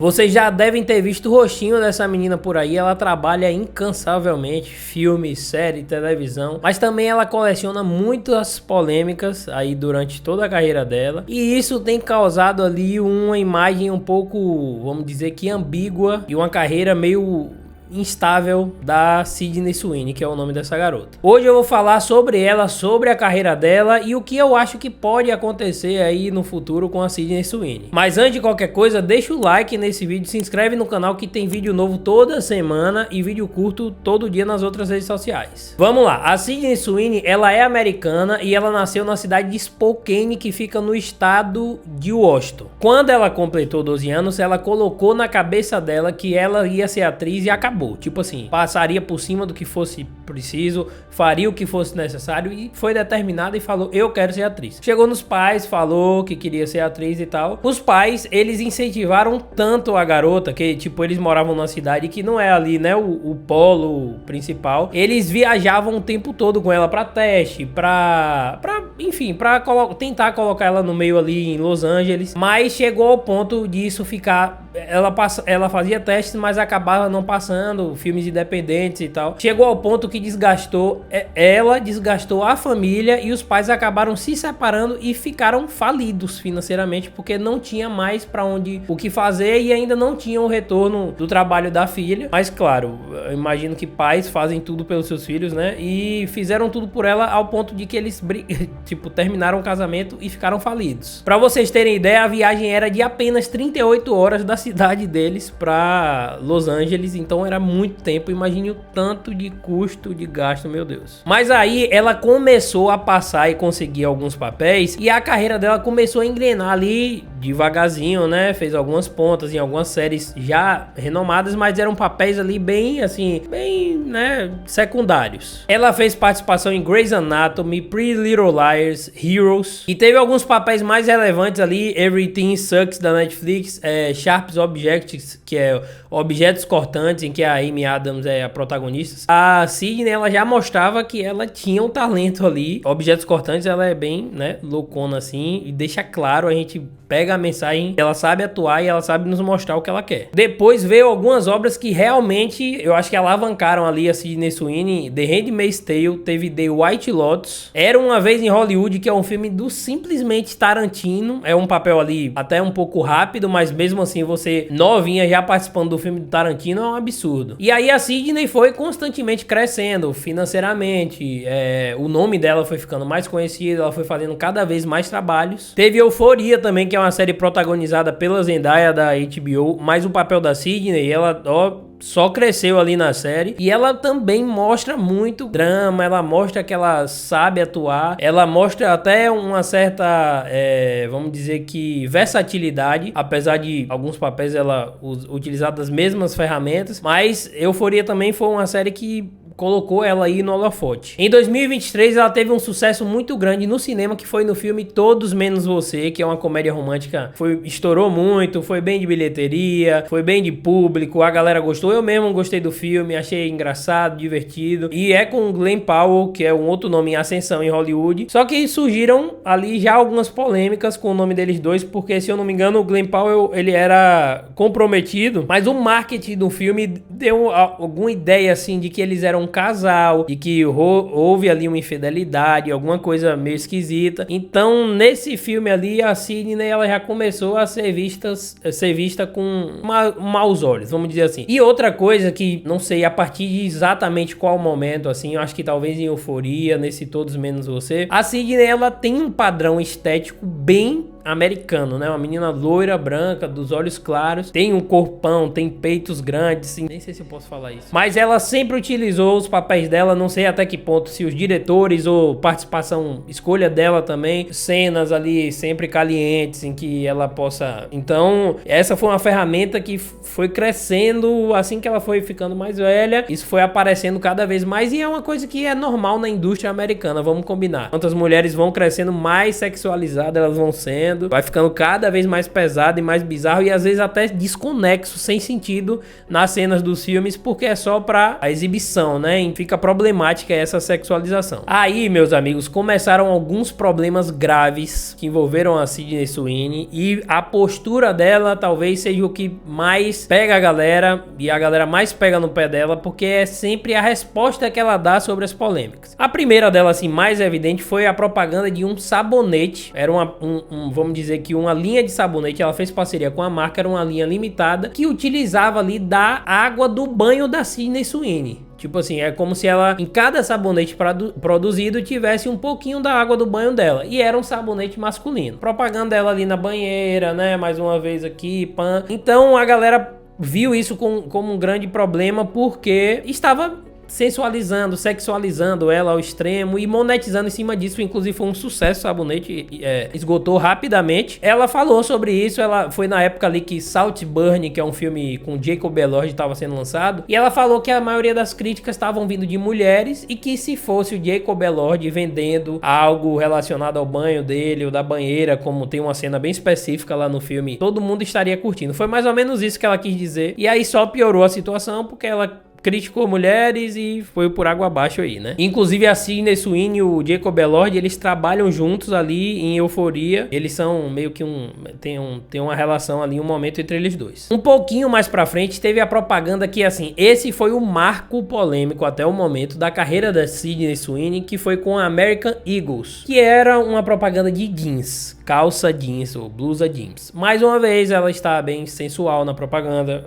Vocês já devem ter visto o rostinho dessa menina por aí, ela trabalha incansavelmente, filme, série, televisão, mas também ela coleciona muitas polêmicas aí durante toda a carreira dela, e isso tem causado ali uma imagem um pouco, vamos dizer que ambígua, e uma carreira meio instável da Sydney Sweeney, que é o nome dessa garota. Hoje eu vou falar sobre ela, sobre a carreira dela e o que eu acho que pode acontecer aí no futuro com a Sydney Sweeney. Mas antes de qualquer coisa, deixa o like nesse vídeo, se inscreve no canal que tem vídeo novo toda semana e vídeo curto todo dia nas outras redes sociais. Vamos lá, a Sydney Sweeney, ela é americana e ela nasceu na cidade de Spokane, que fica no estado de Washington. Quando ela completou 12 anos, ela colocou na cabeça dela que ela ia ser atriz e acabou. Tipo assim, passaria por cima do que fosse preciso, faria o que fosse necessário e foi determinada e falou, eu quero ser atriz. Chegou nos pais, falou que queria ser atriz e tal. Os pais, eles incentivaram tanto a garota, que tipo, eles moravam numa cidade que não é ali, né, o polo principal. Eles viajavam o tempo todo com ela pra teste, enfim, pra tentar colocar ela no meio ali em Los Angeles. Mas chegou ao ponto disso ficar... Ela fazia testes, mas acabava não passando, filmes independentes e tal. Chegou ao ponto que desgastou ela, desgastou a família e os pais acabaram se separando e ficaram falidos financeiramente, porque não tinha mais pra onde o que fazer e ainda não tinham o retorno do trabalho da filha. Mas claro, eu imagino que pais fazem tudo pelos seus filhos, né? E fizeram tudo por ela ao ponto de que eles tipo, terminaram o casamento e ficaram falidos. Pra vocês terem ideia, a viagem era de apenas 38 horas da cidade deles pra Los Angeles, então era muito tempo. Imagine o tanto de custo, de gasto, meu Deus. Mas aí ela começou a passar e conseguir alguns papéis e a carreira dela começou a engrenar ali devagarzinho, né? Fez algumas pontas em algumas séries já renomadas, mas eram papéis ali bem, assim, bem, né, secundários. Ela fez participação em Grey's Anatomy, Pretty Little Liars, Heroes, e teve alguns papéis mais relevantes ali, Everything Sucks da Netflix, Sharp Objects, que é Objetos Cortantes, em que a Amy Adams é a protagonista. A Sydney, ela já mostrava que ela tinha um talento ali. Objetos Cortantes, ela é bem, né, loucona assim, e deixa claro, a gente pega a mensagem, ela sabe atuar e ela sabe nos mostrar o que ela quer. Depois veio algumas obras que realmente, eu acho que alavancaram ali a Sydney Sweeney. The Handmaid's Tale, teve The White Lotus, Era Uma Vez em Hollywood, que é um filme do simplesmente Tarantino. É um papel ali até um pouco rápido, mas mesmo assim você novinha já participando do filme do Tarantino é um absurdo. E aí a Sydney foi constantemente crescendo financeiramente, o nome dela foi ficando mais conhecido, ela foi fazendo cada vez mais trabalhos. Teve Euforia também, que é uma série protagonizada pela Zendaya da HBO, mas o papel da Sydney, ela, só cresceu ali na série. E ela também mostra muito drama, ela mostra que ela sabe atuar, ela mostra até uma certa, vamos dizer que versatilidade, apesar de alguns papéis ela utilizar das mesmas ferramentas. Mas Euforia também foi uma série que colocou ela aí no holofote. Em 2023 ela teve um sucesso muito grande no cinema, que foi no filme Todos Menos Você, que é uma comédia romântica, estourou muito, foi bem de bilheteria, foi bem de público, a galera gostou, eu mesmo gostei do filme, achei engraçado, divertido, e é com Glen Powell, que é um outro nome em ascensão em Hollywood. Só que surgiram ali já algumas polêmicas com o nome deles dois, porque se eu não me engano o Glen Powell, ele era comprometido, mas o marketing do filme deu alguma ideia assim de que eles eram casal e que houve ali uma infidelidade, alguma coisa meio esquisita. Então nesse filme ali a Sydney, ela já começou a ser vista com maus olhos, vamos dizer assim. E outra coisa que não sei a partir de exatamente qual momento, assim, eu acho que talvez em Euforia, nesse Todos Menos Você, a Sydney, ela tem um padrão estético bem americano, né? Uma menina loira, branca, dos olhos claros, tem um corpão, tem peitos grandes, assim, nem sei se eu posso falar isso. Mas ela sempre utilizou os papéis dela, não sei até que ponto, se os diretores ou participação, escolha dela também, cenas ali sempre calientes em que ela possa... Então, essa foi uma ferramenta que foi crescendo assim que ela foi ficando mais velha, isso foi aparecendo cada vez mais e é uma coisa que é normal na indústria americana, vamos combinar. Quantas mulheres vão crescendo, mais sexualizadas elas vão sendo, desenvolvendo, vai ficando cada vez mais pesado e mais bizarro e às vezes até desconexo, sem sentido nas cenas dos filmes, porque é só pra a exibição, né? E fica problemática essa sexualização. Aí, meus amigos, começaram alguns problemas graves que envolveram a Sydney Sweeney e a postura dela talvez seja o que mais pega a galera e a galera mais pega no pé dela, porque é sempre a resposta que ela dá sobre as polêmicas. A primeira dela, assim, mais evidente foi a propaganda de um sabonete. Era vamos dizer que uma linha de sabonete, ela fez parceria com a marca, era uma linha limitada que utilizava ali da água do banho da Sydney Sweeney. Tipo assim, é como se ela, em cada sabonete produzido, tivesse um pouquinho da água do banho dela. E era um sabonete masculino. Propaganda dela ali na banheira, né? Mais uma vez aqui, pan. Então a galera viu isso como um grande problema, porque estava sensualizando, sexualizando ela ao extremo e monetizando em cima disso. Inclusive foi um sucesso, o sabonete esgotou rapidamente. Ela falou sobre isso, ela foi na época ali que Saltburn, que é um filme com Jacob Elordi, estava sendo lançado, e ela falou que a maioria das críticas estavam vindo de mulheres e que se fosse o Jacob Elordi vendendo algo relacionado ao banho dele ou da banheira, como tem uma cena bem específica lá no filme, todo mundo estaria curtindo. Foi mais ou menos isso que ela quis dizer, e aí só piorou a situação porque ela criticou mulheres e foi por água abaixo aí, né? Inclusive a Sydney Sweeney e o Jacob Elordi, eles trabalham juntos ali em Euforia. Eles são meio que tem uma relação ali, um momento entre eles dois. Um pouquinho mais pra frente teve a propaganda que, assim, esse foi o marco polêmico até o momento da carreira da Sydney Sweeney, que foi com a American Eagles, que era uma propaganda de jeans, calça jeans ou blusa jeans. Mais uma vez ela está bem sensual na propaganda,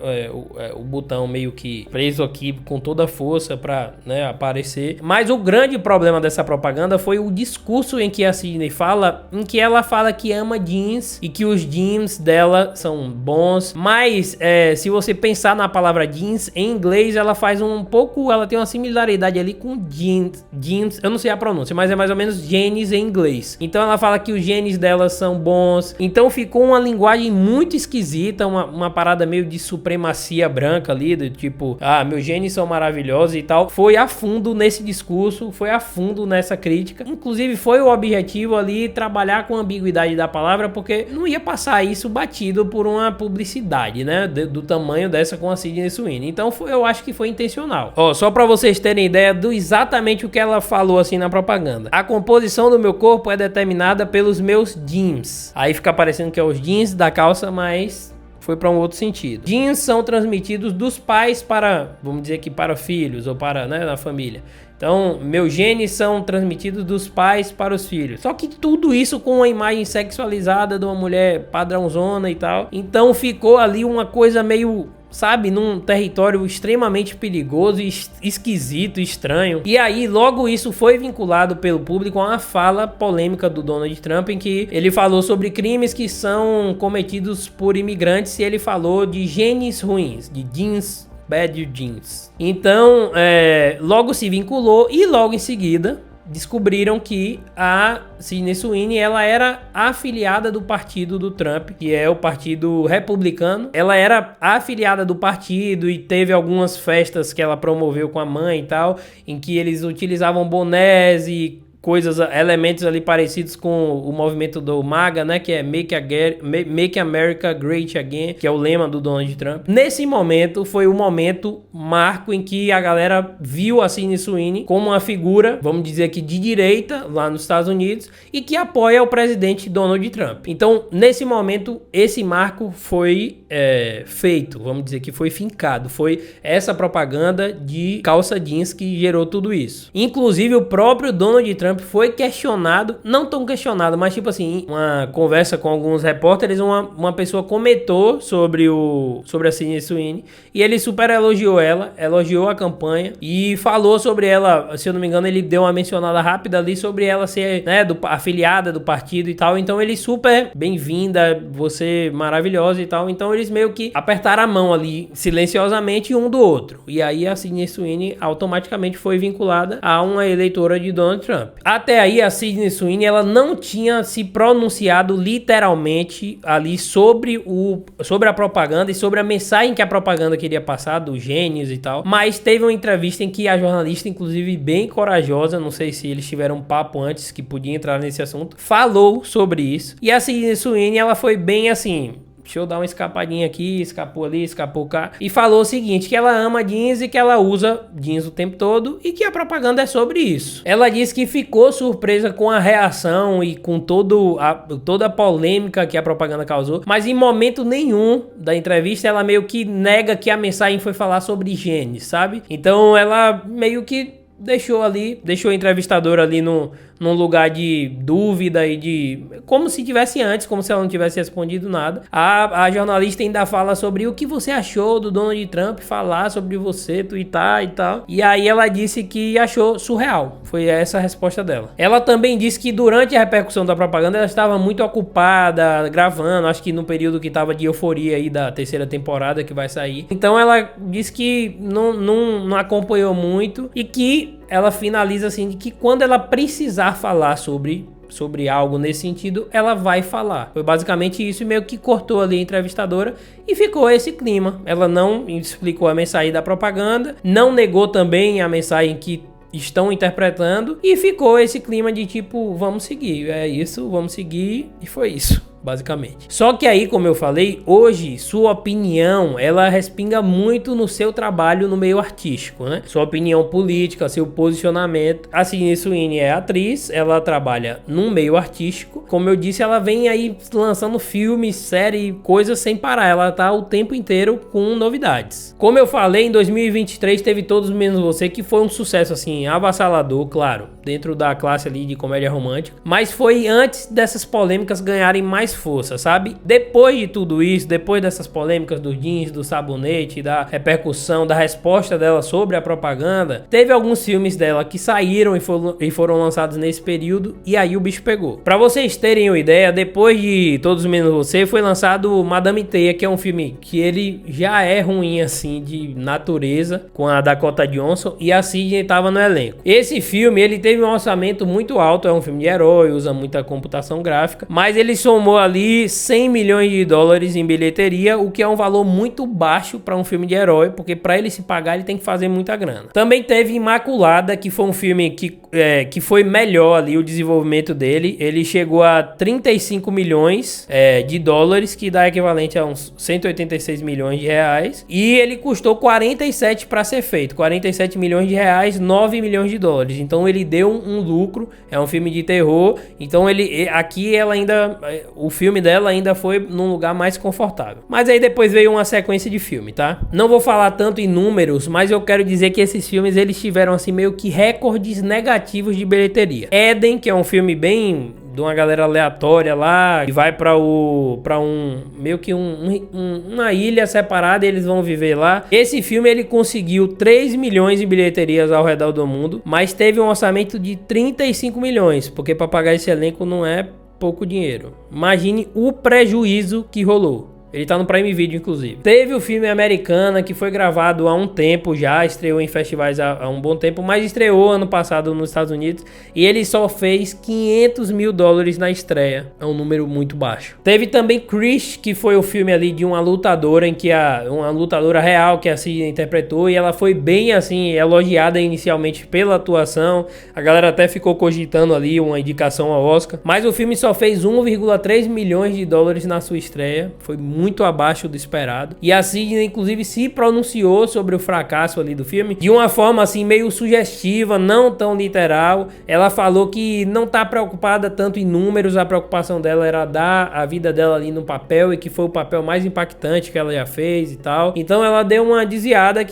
o botão meio que preso aqui com toda a força para, né, aparecer. Mas o grande problema dessa propaganda foi o discurso em que a Sydney fala, em que ela fala que ama jeans e que os jeans dela são bons. Mas se você pensar na palavra jeans em inglês, ela faz ela tem uma similaridade ali com jeans, eu não sei a pronúncia, mas é mais ou menos genes em inglês. Então ela fala que os genes dela são bons. Então ficou uma linguagem muito esquisita, uma parada meio de supremacia branca ali, do tipo, meus genes são maravilhosos e tal. Foi a fundo nesse discurso, foi a fundo nessa crítica. Inclusive foi o objetivo ali trabalhar com a ambiguidade da palavra, porque não ia passar isso batido por uma publicidade, né, do tamanho dessa com a Sydney Sweeney. Então eu acho que foi intencional. Só pra vocês terem ideia do exatamente o que ela falou assim na propaganda. A composição do meu corpo é determinada pelos meus jeans. Aí fica parecendo que é os jeans da calça, mas foi para um outro sentido. Genes são transmitidos dos pais para, vamos dizer que para filhos ou para, né, na família. Então, meus genes são transmitidos dos pais para os filhos. Só que tudo isso com uma imagem sexualizada de uma mulher padrãozona e tal. Então ficou ali uma coisa meio, sabe, num território extremamente perigoso, esquisito, estranho. E aí, logo isso foi vinculado pelo público a uma fala polêmica do Donald Trump, em que ele falou sobre crimes que são cometidos por imigrantes e ele falou de genes ruins, de genes, bad genes. Então, logo se vinculou e logo em seguida descobriram que a Sydney Sweeney, ela era afiliada do partido do Trump, que é o Partido Republicano. Ela era afiliada do partido e teve algumas festas que ela promoveu com a mãe e tal, em que eles utilizavam bonés e elementos ali parecidos com o movimento do MAGA, né, que é Make America Great Again, que é o lema do Donald Trump. Nesse momento, foi o momento marco em que a galera viu a Sydney Sweeney como uma figura, vamos dizer que de direita, lá nos Estados Unidos, e que apoia o presidente Donald Trump. Então, nesse momento, esse marco foi feito, vamos dizer que foi fincado. Foi essa propaganda de calça jeans que gerou tudo isso. Inclusive, o próprio Donald Trump foi questionado, não tão questionado, mas tipo assim, uma conversa com alguns repórteres, uma pessoa comentou sobre a Sydney Sweeney e ele super elogiou ela, elogiou a campanha e falou sobre ela, se eu não me engano, ele deu uma mencionada rápida ali sobre ela ser, né, afiliada do partido e tal. Então ele super bem-vinda, você maravilhosa e tal. Então eles meio que apertaram a mão ali silenciosamente um do outro. E aí a Sydney Sweeney automaticamente foi vinculada a uma eleitora de Donald Trump. Até aí a Sydney Sweeney ela não tinha se pronunciado literalmente ali sobre a propaganda e sobre a mensagem que a propaganda queria passar, dos genes e tal. Mas teve uma entrevista em que a jornalista, inclusive bem corajosa, não sei se eles tiveram um papo antes que podia entrar nesse assunto, falou sobre isso. E a Sydney Sweeney ela foi bem assim... Deixa eu dar uma escapadinha aqui, escapou ali, escapou cá. E falou o seguinte, que ela ama jeans e que ela usa jeans o tempo todo e que a propaganda é sobre isso. Ela disse que ficou surpresa com a reação e com toda a polêmica que a propaganda causou, mas em momento nenhum da entrevista ela meio que nega que a mensagem foi falar sobre genes, sabe? Então ela meio que deixou a entrevistadora ali num lugar de dúvida e de... Como se tivesse antes, como se ela não tivesse respondido nada. A jornalista ainda fala sobre o que você achou do Donald Trump falar sobre você, twittar e tal. E aí ela disse que achou surreal. Foi essa a resposta dela. Ela também disse que durante a repercussão da propaganda ela estava muito ocupada gravando, acho que no período que estava de euforia aí da terceira temporada que vai sair. Então ela disse que não acompanhou muito e que ela finaliza assim, de que quando ela precisar falar sobre algo nesse sentido, ela vai falar. Foi basicamente isso e meio que cortou ali a entrevistadora e ficou esse clima. Ela não explicou a mensagem da propaganda, não negou também a mensagem que estão interpretando e ficou esse clima de tipo, vamos seguir, é isso, vamos seguir e foi isso. Basicamente. Só que aí, como eu falei, hoje sua opinião, ela respinga muito no seu trabalho no meio artístico, né? Sua opinião política, seu posicionamento. A Sydney Sweeney é atriz, ela trabalha no meio artístico. Como eu disse, ela vem aí lançando filmes, série, coisas sem parar. Ela tá o tempo inteiro com novidades. Como eu falei, em 2023 teve Todos Menos Você, que foi um sucesso assim, avassalador, claro, dentro da classe ali de comédia romântica. Mas foi antes dessas polêmicas ganharem mais força, sabe? Depois de tudo isso, depois dessas polêmicas dos jeans, do sabonete, da repercussão, da resposta dela sobre a propaganda, teve alguns filmes dela que saíram e foram lançados nesse período e aí o bicho pegou. Pra vocês terem uma ideia, depois de Todos Menos Você, foi lançado Madame Teia, que é um filme que ele já é ruim assim de natureza, com a Dakota Johnson e a Sydney tava no elenco. Esse filme, ele teve um orçamento muito alto, é um filme de herói, usa muita computação gráfica, mas ele somou ali 100 milhões de dólares em bilheteria, o que é um valor muito baixo para um filme de herói, porque para ele se pagar ele tem que fazer muita grana. Também teve Imaculada, que foi um filme que foi melhor ali o desenvolvimento dele. Ele chegou a 35 milhões de dólares, que dá equivalente a uns 186 milhões de reais, e ele custou 47 para ser feito, 47 milhões de reais, 9 milhões de dólares. Então ele deu um lucro, é um filme de terror, então o filme dela ainda foi num lugar mais confortável. Mas aí depois veio uma sequência de filme, tá? Não vou falar tanto em números, mas eu quero dizer que esses filmes, eles tiveram assim meio que recordes negativos de bilheteria. Eden, que é um filme bem de uma galera aleatória lá, que vai pra meio que uma ilha separada e eles vão viver lá. Esse filme, ele conseguiu 3 milhões de bilheterias ao redor do mundo, mas teve um orçamento de 35 milhões, porque pra pagar esse elenco não é pouco dinheiro. Imagine o prejuízo que rolou. Ele tá no Prime Video, inclusive. Teve o filme Americana, que foi gravado há um tempo já, estreou em festivais há um bom tempo, mas estreou ano passado nos Estados Unidos e ele só fez 500 mil dólares na estreia. É um número muito baixo. Teve também Chris, que foi o filme ali de uma lutadora, em que uma lutadora real que a Sydney interpretou, e ela foi bem assim, elogiada inicialmente pela atuação. A galera até ficou cogitando ali uma indicação ao Oscar, mas o filme só fez 1,3 milhões de dólares na sua estreia. Foi muito abaixo do esperado. E a Sydney, inclusive, se pronunciou sobre o fracasso ali do filme de uma forma assim meio sugestiva, não tão literal. Ela falou que não tá preocupada tanto em números, a preocupação dela era dar a vida dela ali no papel, e que foi o papel mais impactante que ela já fez e tal. Então ela deu uma desviada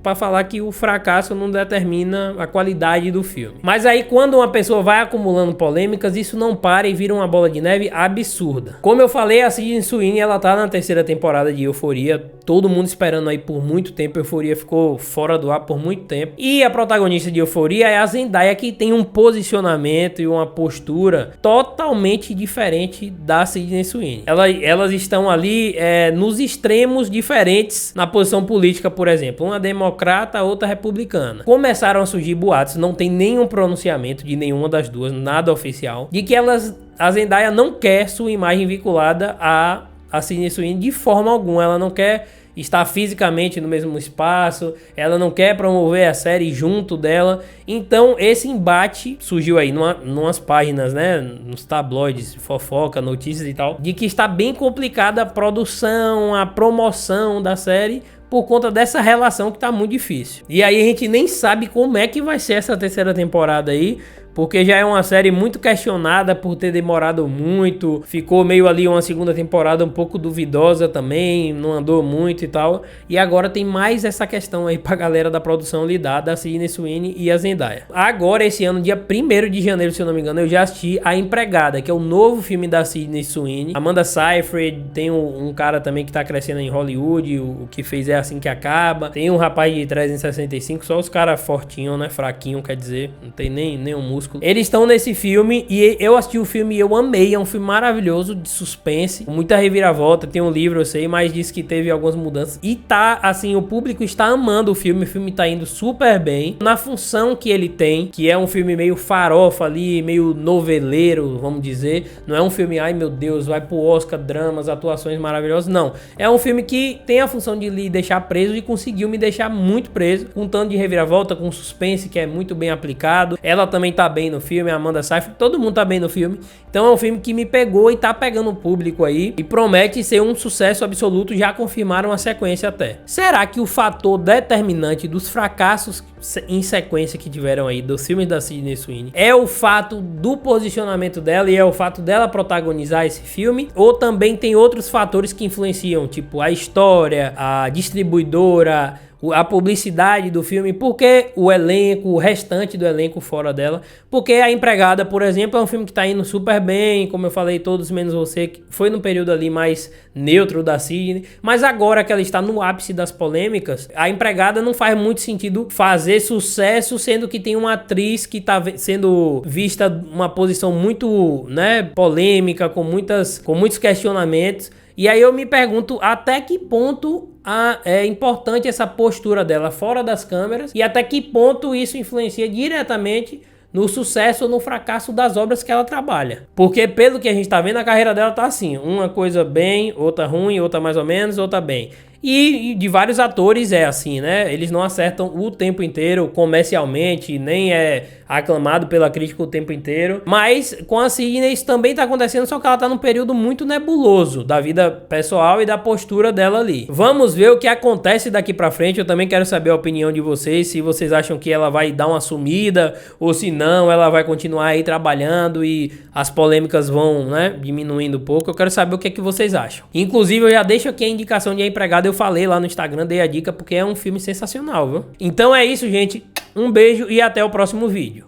para falar que o fracasso não determina a qualidade do filme. Mas aí, quando uma pessoa vai acumulando polêmicas, isso não para e vira uma bola de neve absurda. Como eu falei, a Sydney Sweeney, ela tá na terceira temporada de Euphoria, todo mundo esperando aí por muito tempo. Euphoria ficou fora do ar por muito tempo. E a protagonista de Euphoria é a Zendaya, que tem um posicionamento e uma postura totalmente diferente da Sydney Sweeney. Elas estão ali nos extremos diferentes na posição política, por exemplo. Uma democrata, outra republicana. Começaram a surgir boatos, não tem nenhum pronunciamento de nenhuma das duas, nada oficial, de que a Zendaya não quer sua imagem vinculada a Sydney Sweeney de forma alguma. Ela não quer estar fisicamente no mesmo espaço, ela não quer promover a série junto dela. Então esse embate surgiu aí numas páginas, né, nos tabloides, fofoca, notícias e tal, de que está bem complicada a produção, a promoção da série, por conta dessa relação que tá muito difícil. E aí a gente nem sabe como é que vai ser essa terceira temporada aí, porque já é uma série muito questionada por ter demorado muito, ficou meio ali uma segunda temporada um pouco duvidosa também, não andou muito e tal, e agora tem mais essa questão aí pra galera da produção lidar, da Sydney Sweeney e a Zendaya. Agora esse ano, dia 1º de janeiro, se eu não me engano, eu já assisti A Empregada, que é o novo filme da Sydney Sweeney. Amanda Seyfried, tem um cara também que tá crescendo em Hollywood, o que fez É Assim Que Acaba, tem um rapaz de 365, só os caras fortinhos, né, fraquinho, quer dizer, não tem nem um músculo. Eles estão nesse filme e eu assisti o filme e eu amei. É um filme maravilhoso de suspense, muita reviravolta. Tem um livro, eu sei, mas disse que teve algumas mudanças e tá, assim, o público está amando o filme tá indo super bem na função que ele tem, que é um filme meio farofa ali, meio noveleiro, vamos dizer. Não é um filme, ai meu Deus, vai pro Oscar, dramas, atuações maravilhosas, não. É um filme que tem a função de lhe deixar preso e conseguiu me deixar muito preso, com um tanto de reviravolta, com suspense que é muito bem aplicado. Ela também tá bem no filme, a Amanda Seyfried, todo mundo tá bem no filme. Então é um filme que me pegou e tá pegando o público aí e promete ser um sucesso absoluto. Já confirmaram a sequência até. Será que o fator determinante dos fracassos em sequência que tiveram aí dos filmes da Sydney Sweeney é o fato do posicionamento dela e é o fato dela protagonizar esse filme? Ou também tem outros fatores que influenciam, tipo a história, a distribuidora, a publicidade do filme, porque o elenco, o restante do elenco fora dela? Porque A Empregada, por exemplo, é um filme que tá indo super bem, como eu falei, Todos Menos Você, que foi no período ali mais neutro da Sydney, mas agora que ela está no ápice das polêmicas, A Empregada não faz muito sentido fazer sucesso, sendo que tem uma atriz que tá sendo vista uma posição muito, né, polêmica, com muitos questionamentos. E aí eu me pergunto até que ponto é importante essa postura dela fora das câmeras e até que ponto isso influencia diretamente no sucesso ou no fracasso das obras que ela trabalha. Porque pelo que a gente tá vendo, a carreira dela tá assim, uma coisa bem, outra ruim, outra mais ou menos, outra bem. E de vários atores é assim, né? Eles não acertam o tempo inteiro comercialmente, nem é aclamado pela crítica o tempo inteiro. Mas com a Sydney isso também tá acontecendo, só que ela tá num período muito nebuloso da vida pessoal e da postura dela ali. Vamos ver o que acontece daqui pra frente. Eu também quero saber a opinião de vocês, se vocês acham que ela vai dar uma sumida ou se não, ela vai continuar aí trabalhando e as polêmicas vão, né, diminuindo um pouco. Eu quero saber o que é que vocês acham. Inclusive eu já deixo aqui a indicação de A Empregada. Eu falei lá no Instagram, dei a dica porque é um filme sensacional, viu? Então é isso, gente. Um beijo e até o próximo vídeo.